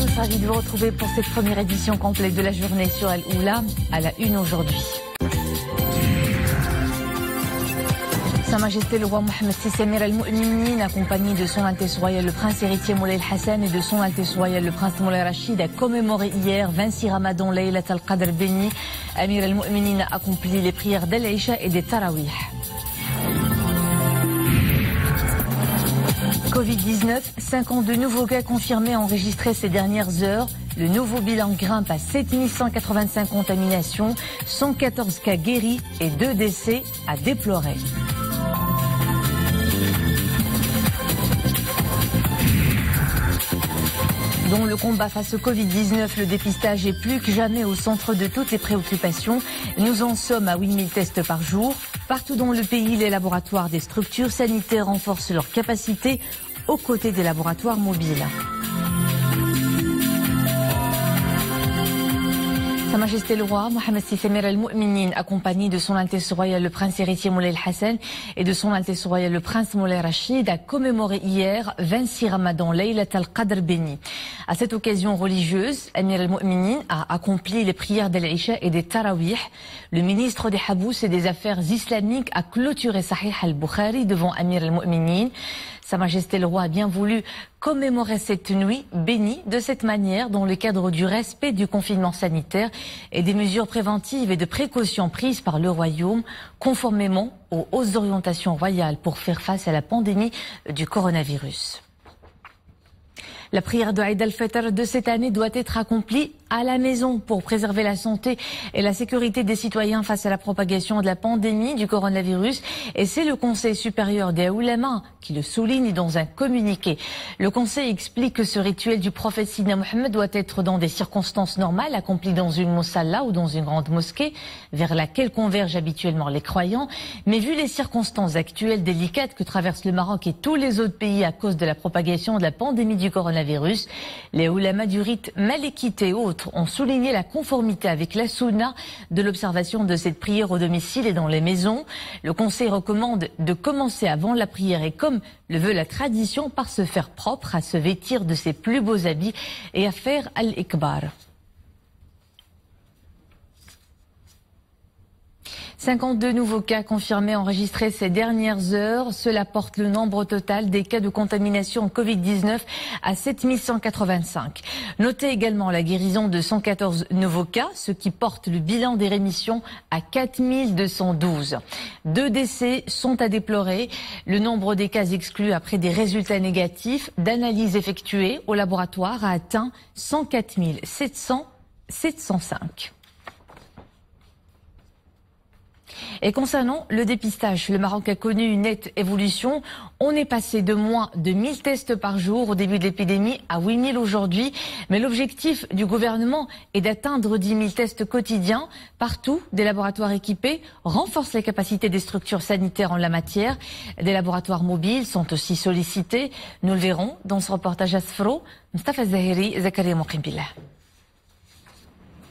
tous, ravi de vous retrouver pour cette première édition complète de la journée sur Al-Oula, à la une aujourd'hui. Sa Majesté le roi Mohammed VI Amir al-Mu'minin, accompagné de son Altesse royale le prince héritier Moulay al-Hassan et de son Altesse royale le prince Moulay Rachid, a commémoré hier 26 Ramadan Laylat al-Qadr béni. Amir al-Mu'minin a accompli les prières d'Al-Isha et des Tarawih. Covid-19, 52 nouveaux cas confirmés enregistrés ces dernières heures. Le nouveau bilan grimpe à 7185 contaminations, 114 cas guéris et 2 décès à déplorer. Dans le combat face au Covid-19, le dépistage est plus que jamais au centre de toutes les préoccupations. Nous en sommes à 8000 tests par jour. Partout dans le pays, les laboratoires des structures sanitaires renforcent leurs capacités aux côtés des laboratoires mobiles. Sa Majesté le roi Mohammed VI Amir al-Mu'minin, accompagné de son Altesse royale le prince héritier Moulay al-Hassan et de son Altesse royale le prince Moulay Rachid, a commémoré hier 26 Ramadan Laylat al-Qadr béni. À cette occasion religieuse, Amir al-Mu'minin a accompli les prières d'Al-Isha et des Tarawih. Le ministre des Habous et des Affaires islamiques a clôturé Sahih al-Bukhari devant Amir al-Mu'minin. Sa Majesté le roi a bien voulu commémorer cette nuit bénie de cette manière dans le cadre du respect du confinement sanitaire et des mesures préventives et de précautions prises par le royaume conformément aux hautes orientations royales pour faire face à la pandémie du coronavirus. La prière de Eid al-Fitr de cette année doit être accomplie à la maison pour préserver la santé et la sécurité des citoyens face à la propagation de la pandémie du coronavirus. Et c'est le Conseil supérieur des Oulama qui le souligne dans un communiqué. Le Conseil explique que ce rituel du prophète Sidna Mohammed doit être dans des circonstances normales, accompli dans une mosalla ou dans une grande mosquée vers laquelle convergent habituellement les croyants. Mais vu les circonstances actuelles délicates que traversent le Maroc et tous les autres pays à cause de la propagation de la pandémie du coronavirus, les Oulama du rite malékite et autres ont souligné la conformité avec la sunna de l'observation de cette prière au domicile et dans les maisons. Le Conseil recommande de commencer avant la prière et comme le veut la tradition par se faire propre, à se vêtir de ses plus beaux habits et à faire al-ikbar. 52 nouveaux cas confirmés enregistrés ces dernières heures. Cela porte le nombre total des cas de contamination Covid-19 à 7185. Notez également la guérison de 114 nouveaux cas, ce qui porte le bilan des rémissions à 4212. 2 décès sont à déplorer. Le nombre des cas exclus après des résultats négatifs d'analyse effectuées au laboratoire a atteint 104 705. Et concernant le dépistage, le Maroc a connu une nette évolution. On est passé de moins de 1000 tests par jour au début de l'épidémie à 8000 aujourd'hui. Mais l'objectif du gouvernement est d'atteindre 10 000 tests quotidiens. Partout, des laboratoires équipés renforcent les capacités des structures sanitaires en la matière. Des laboratoires mobiles sont aussi sollicités. Nous le verrons dans ce reportage à Sfro. Mustafa Zahiri, Zakaria Moukhimbillah.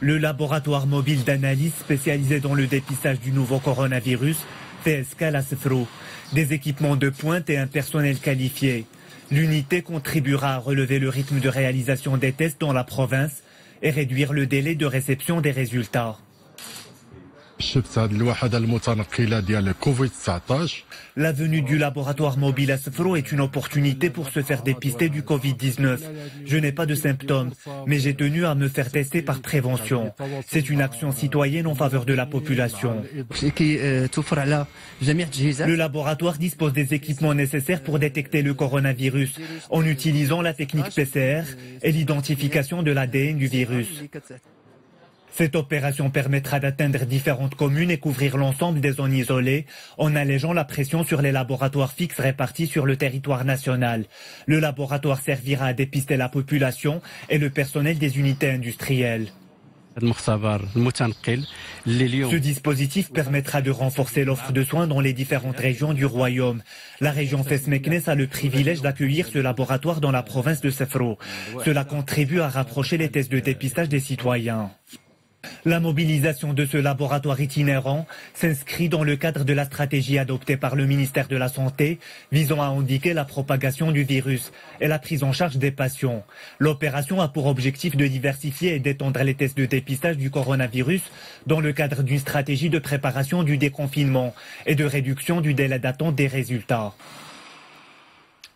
Le laboratoire mobile d'analyse spécialisé dans le dépistage du nouveau coronavirus fait escale à Sfro. Des équipements de pointe et un personnel qualifié. L'unité contribuera à relever le rythme de réalisation des tests dans la province et réduire le délai de réception des résultats. La venue du laboratoire mobile à Sfro est une opportunité pour se faire dépister du Covid-19. Je n'ai pas de symptômes, mais j'ai tenu à me faire tester par prévention. C'est une action citoyenne en faveur de la population. Le laboratoire dispose des équipements nécessaires pour détecter le coronavirus en utilisant la technique PCR et l'identification de l'ADN du virus. Cette opération permettra d'atteindre différentes communes et couvrir l'ensemble des zones isolées en allégeant la pression sur les laboratoires fixes répartis sur le territoire national. Le laboratoire servira à dépister la population et le personnel des unités industrielles. Ce dispositif permettra de renforcer l'offre de soins dans les différentes régions du royaume. La région Fes-Meknès a le privilège d'accueillir ce laboratoire dans la province de Sfro. Cela contribue à rapprocher les tests de dépistage des citoyens. La mobilisation de ce laboratoire itinérant s'inscrit dans le cadre de la stratégie adoptée par le ministère de la Santé visant à endiguer la propagation du virus et la prise en charge des patients. L'opération a pour objectif de diversifier et d'étendre les tests de dépistage du coronavirus dans le cadre d'une stratégie de préparation du déconfinement et de réduction du délai d'attente des résultats.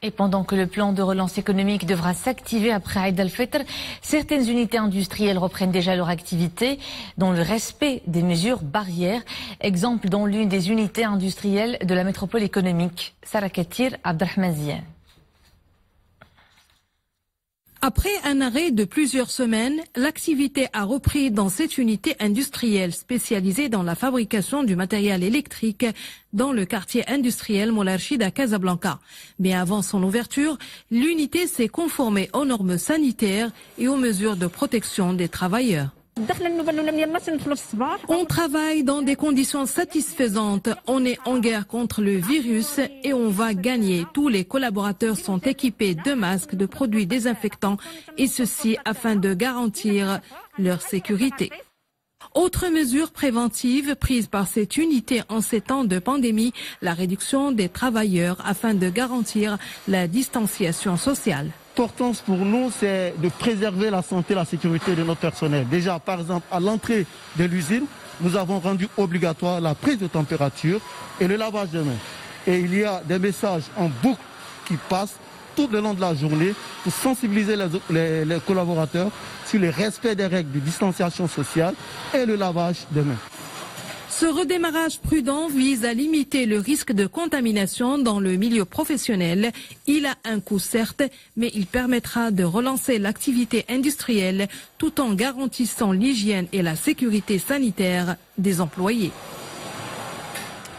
Et pendant que le plan de relance économique devra s'activer après Eid al-Fitr, certaines unités industrielles reprennent déjà leur activité dans le respect des mesures barrières. Exemple dans l'une des unités industrielles de la métropole économique. Sarah Katir, Abdelrahman Zian. Après un arrêt de plusieurs semaines, l'activité a repris dans cette unité industrielle spécialisée dans la fabrication du matériel électrique dans le quartier industriel Moulay Rachid à Casablanca. Mais avant son ouverture, l'unité s'est conformée aux normes sanitaires et aux mesures de protection des travailleurs. On travaille dans des conditions satisfaisantes. On est en guerre contre le virus et on va gagner. Tous les collaborateurs sont équipés de masques, de produits désinfectants et ceci afin de garantir leur sécurité. Autre mesure préventive prise par cette unité en ces temps de pandémie, la réduction des travailleurs afin de garantir la distanciation sociale. L'importance pour nous, c'est de préserver la santé et la sécurité de notre personnel. Déjà, par exemple, à l'entrée de l'usine, nous avons rendu obligatoire la prise de température et le lavage des mains. Et il y a des messages en boucle qui passent tout le long de la journée pour sensibiliser les collaborateurs sur le respect des règles de distanciation sociale et le lavage des mains. Ce redémarrage prudent vise à limiter le risque de contamination dans le milieu professionnel. Il a un coût certes, mais il permettra de relancer l'activité industrielle tout en garantissant l'hygiène et la sécurité sanitaire des employés.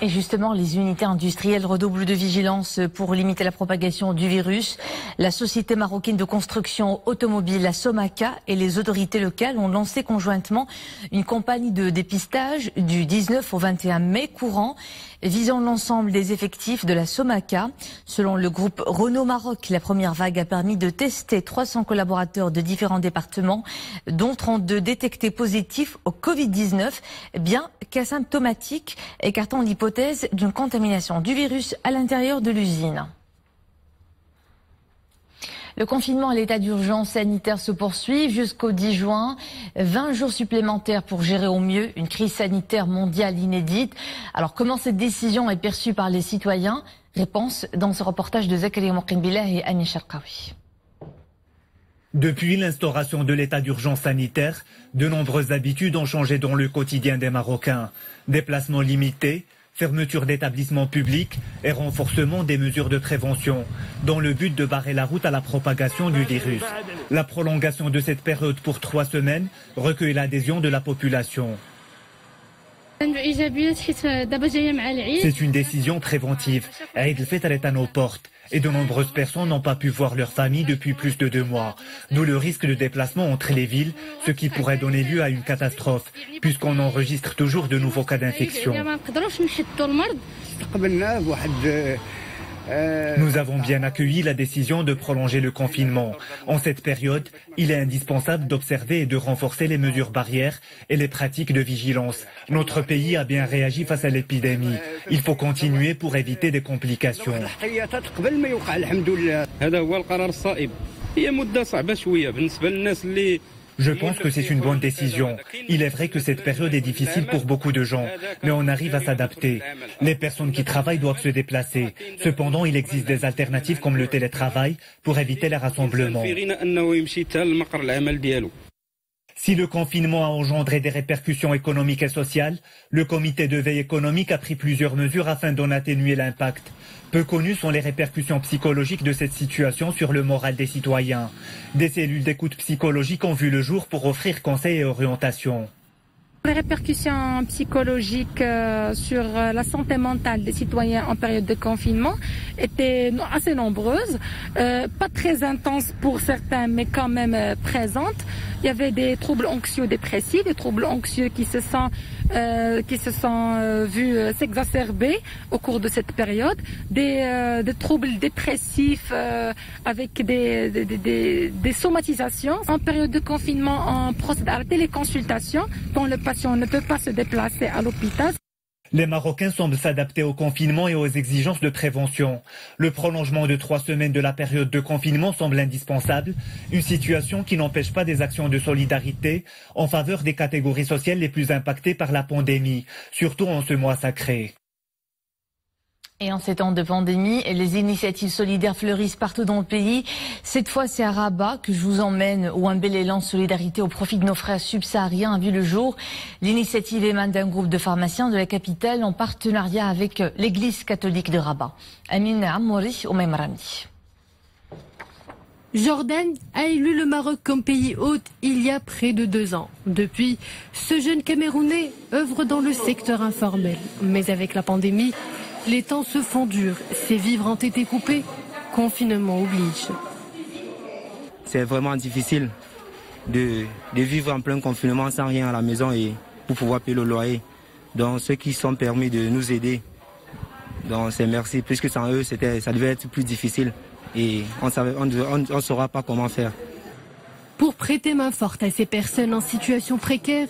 Et justement, les unités industrielles redoublent de vigilance pour limiter la propagation du virus. La société marocaine de construction automobile, la Somaca, et les autorités locales ont lancé conjointement une campagne de dépistage du 19 au 21 mai courant, visant l'ensemble des effectifs de la Somaca. Selon le groupe Renault Maroc, la première vague a permis de tester 300 collaborateurs de différents départements, dont 32 détectés positifs au Covid-19, bien qu'asymptomatiques, écartant l'hypothèse d'une contamination du virus à l'intérieur de l'usine. Le confinement à l'état d'urgence sanitaire se poursuit jusqu'au 10 juin. 20 jours supplémentaires pour gérer au mieux une crise sanitaire mondiale inédite. Alors comment cette décision est perçue par les citoyens? Réponse dans ce reportage de Zakaria Mouqinbillah et Annie Charkaoui. Depuis l'instauration de l'état d'urgence sanitaire, de nombreuses habitudes ont changé dans le quotidien des Marocains. Déplacements limités, fermeture d'établissements publics et renforcement des mesures de prévention, dans le but de barrer la route à la propagation du virus. La prolongation de cette période pour 3 semaines recueille l'adhésion de la population. C'est une décision préventive. Eid al-Fitr est à nos portes et de nombreuses personnes n'ont pas pu voir leur famille depuis plus de 2 mois. D'où le risque de déplacement entre les villes, ce qui pourrait donner lieu à une catastrophe, puisqu'on enregistre toujours de nouveaux cas d'infection. Nous avons bien accueilli la décision de prolonger le confinement. En cette période, il est indispensable d'observer et de renforcer les mesures barrières et les pratiques de vigilance. Notre pays a bien réagi face à l'épidémie. Il faut continuer pour éviter des complications. Je pense que c'est une bonne décision. Il est vrai que cette période est difficile pour beaucoup de gens, mais on arrive à s'adapter. Les personnes qui travaillent doivent se déplacer. Cependant, il existe des alternatives comme le télétravail pour éviter les rassemblements. Si le confinement a engendré des répercussions économiques et sociales, le comité de veille économique a pris plusieurs mesures afin d'en atténuer l'impact. Peu connues sont les répercussions psychologiques de cette situation sur le moral des citoyens. Des cellules d'écoute psychologique ont vu le jour pour offrir conseils et orientations. Les répercussions psychologiques sur la santé mentale des citoyens en période de confinement étaient assez nombreuses, pas très intenses pour certains, mais quand même présentes. Il y avait des troubles anxio-dépressifs, des troubles anxieux qui se sont vus s'exacerber au cours de cette période, des troubles dépressifs avec des somatisations. En période de confinement, on procède à la téléconsultation quand le patient ne peut pas se déplacer à l'hôpital. Les Marocains semblent s'adapter au confinement et aux exigences de prévention. Le prolongement de 3 semaines de la période de confinement semble indispensable, une situation qui n'empêche pas des actions de solidarité en faveur des catégories sociales les plus impactées par la pandémie, surtout en ce mois sacré. Et en ces temps de pandémie, les initiatives solidaires fleurissent partout dans le pays. Cette fois, c'est à Rabat que je vous emmène, où un bel élan de solidarité au profit de nos frères subsahariens a vu le jour. L'initiative émane d'un groupe de pharmaciens de la capitale en partenariat avec l'Église catholique de Rabat. Amine Amouri au même Rami. Jordan a élu le Maroc comme pays hôte il y a près de 2 ans. Depuis, ce jeune Camerounais œuvre dans le secteur informel. Mais avec la pandémie, les temps se font durs, ses vivres ont été coupés, confinement oblige. C'est vraiment difficile de vivre en plein confinement sans rien à la maison et pour pouvoir payer le loyer. Donc ceux qui sont permis de nous aider, donc c'est merci, puisque sans eux ça devait être plus difficile et on ne saura pas comment faire. Pour prêter main forte à ces personnes en situation précaire,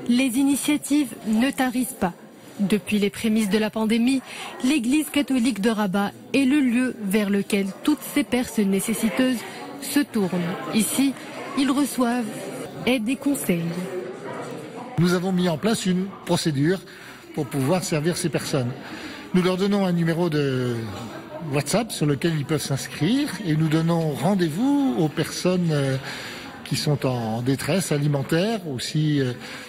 les initiatives ne tarissent pas. Depuis les prémices de la pandémie, l'Église catholique de Rabat est le lieu vers lequel toutes ces personnes nécessiteuses se tournent. Ici, ils reçoivent aide et conseils. Nous avons mis en place une procédure pour pouvoir servir ces personnes. Nous leur donnons un numéro de WhatsApp sur lequel ils peuvent s'inscrire et nous donnons rendez-vous aux personnes qui sont en détresse alimentaire, aussi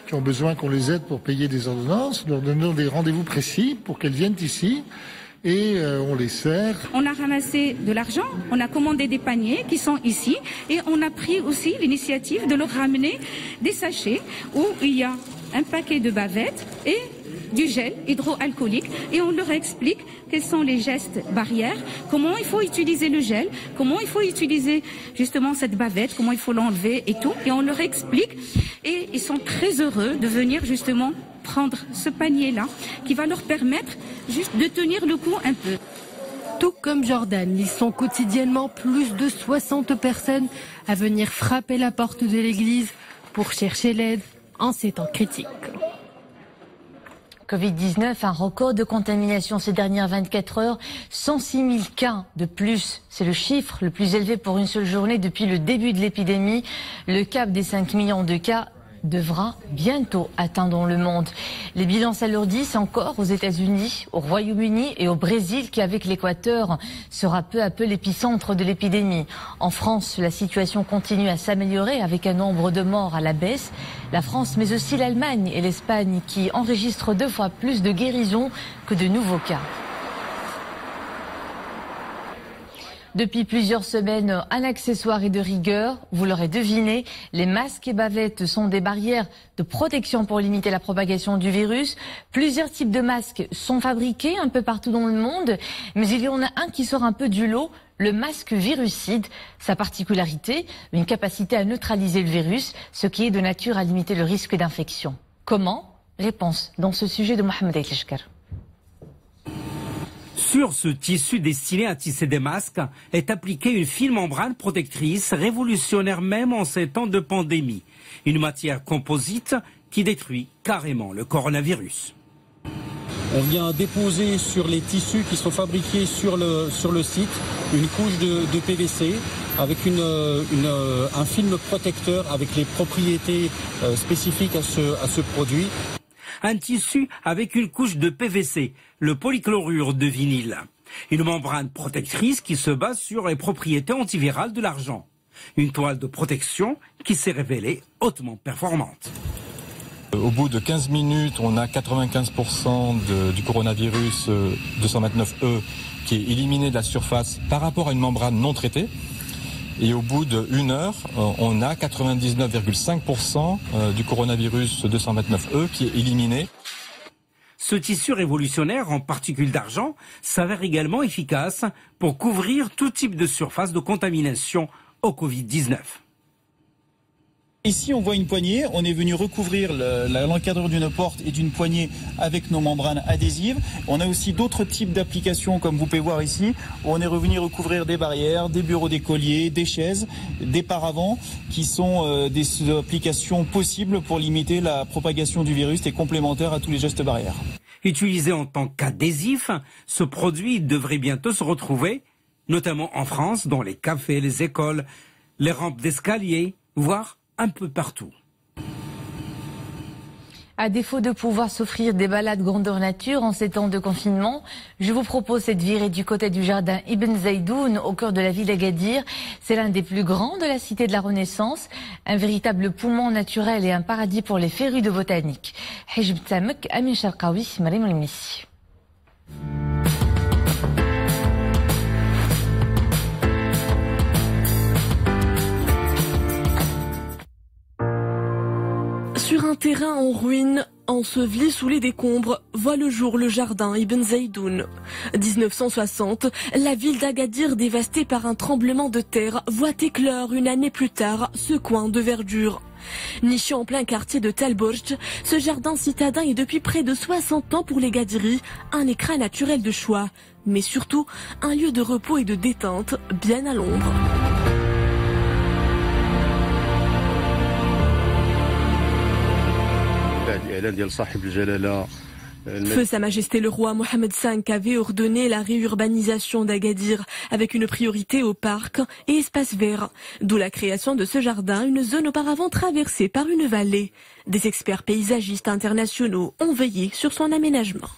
qui ont besoin qu'on les aide pour payer des ordonnances. Nous leur donnons des rendez-vous précis pour qu'elles viennent ici et on les sert. On a ramassé de l'argent, on a commandé des paniers qui sont ici et on a pris aussi l'initiative de leur ramener des sachets où il y a un paquet de bavettes et du gel hydroalcoolique et on leur explique quels sont les gestes barrières, comment il faut utiliser le gel, comment il faut utiliser justement cette bavette, comment il faut l'enlever et tout. Et on leur explique et ils sont très heureux de venir justement prendre ce panier-là qui va leur permettre juste de tenir le coup un peu. Tout comme Jordan, ils sont quotidiennement plus de 60 personnes à venir frapper la porte de l'église pour chercher l'aide en ces temps critiques. Covid-19, un record de contamination ces dernières 24 heures, 106 000 cas de plus. C'est le chiffre le plus élevé pour une seule journée depuis le début de l'épidémie. Le cap des 5 millions de cas devra bientôt atteindre le monde. Les bilans s'alourdissent encore aux États-Unis, au Royaume-Uni et au Brésil qui, avec l'Équateur, sera peu à peu l'épicentre de l'épidémie. En France, la situation continue à s'améliorer avec un nombre de morts à la baisse. La France, mais aussi l'Allemagne et l'Espagne qui enregistrent 2 fois plus de guérisons que de nouveaux cas. Depuis plusieurs semaines, un accessoire est de rigueur. Vous l'aurez deviné, les masques et bavettes sont des barrières de protection pour limiter la propagation du virus. Plusieurs types de masques sont fabriqués un peu partout dans le monde, mais il y en a un qui sort un peu du lot, le masque virucide. Sa particularité, une capacité à neutraliser le virus, ce qui est de nature à limiter le risque d'infection. Comment? Réponse dans ce sujet de Mohamed Aïtleshkar. Sur ce tissu destiné à tisser des masques est appliquée une fine membrane protectrice révolutionnaire même en ces temps de pandémie. Une matière composite qui détruit carrément le coronavirus. On vient déposer sur les tissus qui sont fabriqués sur le site une couche de PVC avec un film protecteur avec les propriétés spécifiques à ce produit. Un tissu avec une couche de PVC, le polychlorure de vinyle. Une membrane protectrice qui se base sur les propriétés antivirales de l'argent. Une toile de protection qui s'est révélée hautement performante. Au bout de 15 minutes, on a 95% du coronavirus 229E qui est éliminé de la surface par rapport à une membrane non traitée. Et au bout d'1 heure, on a 99,5% du coronavirus 229E qui est éliminé. Ce tissu révolutionnaire en particules d'argent s'avère également efficace pour couvrir tout type de surface de contamination au Covid-19. Ici, on voit une poignée. On est venu recouvrir l'encadreur d'une porte et d'une poignée avec nos membranes adhésives. On a aussi d'autres types d'applications, comme vous pouvez voir ici, où on est revenu recouvrir des barrières, des bureaux d'écoliers, des chaises, des paravents, qui sont des applications possibles pour limiter la propagation du virus et complémentaires à tous les gestes barrières. Utilisé en tant qu'adhésif, ce produit devrait bientôt se retrouver, notamment en France, dans les cafés, les écoles, les rampes d'escalier, voire un peu partout. À défaut de pouvoir s'offrir des balades grandeur nature en ces temps de confinement, je vous propose cette virée du côté du jardin Ibn Zaidoun au cœur de la ville d'Agadir. C'est l'un des plus grands de la cité de la Renaissance, un véritable poumon naturel et un paradis pour les férus de botanique. Hijb Tamek, Amin Sharqawi, Marim Elmissi. Sur un terrain en ruine, enseveli sous les décombres, voit le jour le jardin Ibn Zaidoun. 1960, la ville d'Agadir dévastée par un tremblement de terre voit éclore une année plus tard ce coin de verdure. Niché en plein quartier de Talborj, ce jardin citadin est depuis près de 60 ans pour les Gadiris un écrin naturel de choix, mais surtout un lieu de repos et de détente bien à l'ombre. Feu Sa Majesté le roi Mohamed V avait ordonné la réurbanisation d'Agadir avec une priorité aux parcs et espaces verts, d'où la création de ce jardin, une zone auparavant traversée par une vallée. Des experts paysagistes internationaux ont veillé sur son aménagement.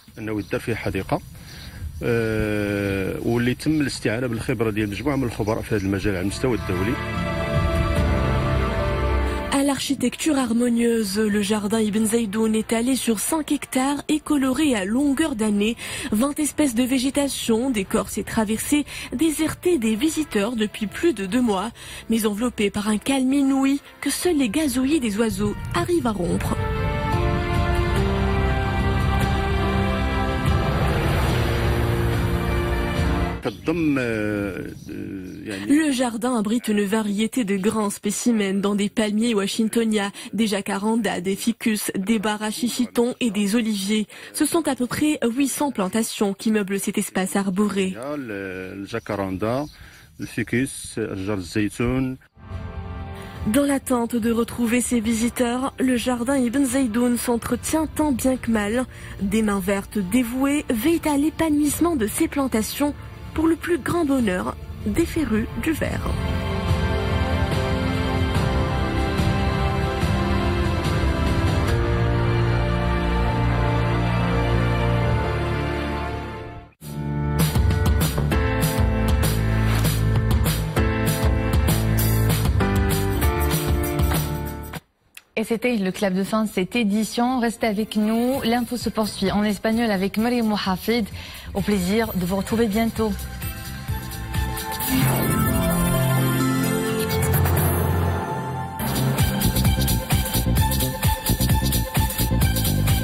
À l'architecture harmonieuse, le jardin Ibn Zaidoun est allé sur 5 hectares et coloré à longueur d'année. 20 espèces de végétation, d'écorces et traversées, désertées des visiteurs depuis plus de 2 mois, mais enveloppées par un calme inouï que seuls les gazouillis des oiseaux arrivent à rompre. Le jardin abrite une variété de grands spécimens dans des palmiers washingtoniens, des jacarandas, des ficus, des barachicitons et des oliviers. Ce sont à peu près 800 plantations qui meublent cet espace arboré. Dans l'attente de retrouver ses visiteurs, le jardin Ibn Zaidoun s'entretient tant bien que mal. Des mains vertes dévouées veillent à l'épanouissement de ses plantations pour le plus grand bonheur des férus du verre. Et c'était le clap de fin de cette édition. Restez avec nous. L'info se poursuit en espagnol avec Marie Mohafid. Au plaisir de vous retrouver bientôt.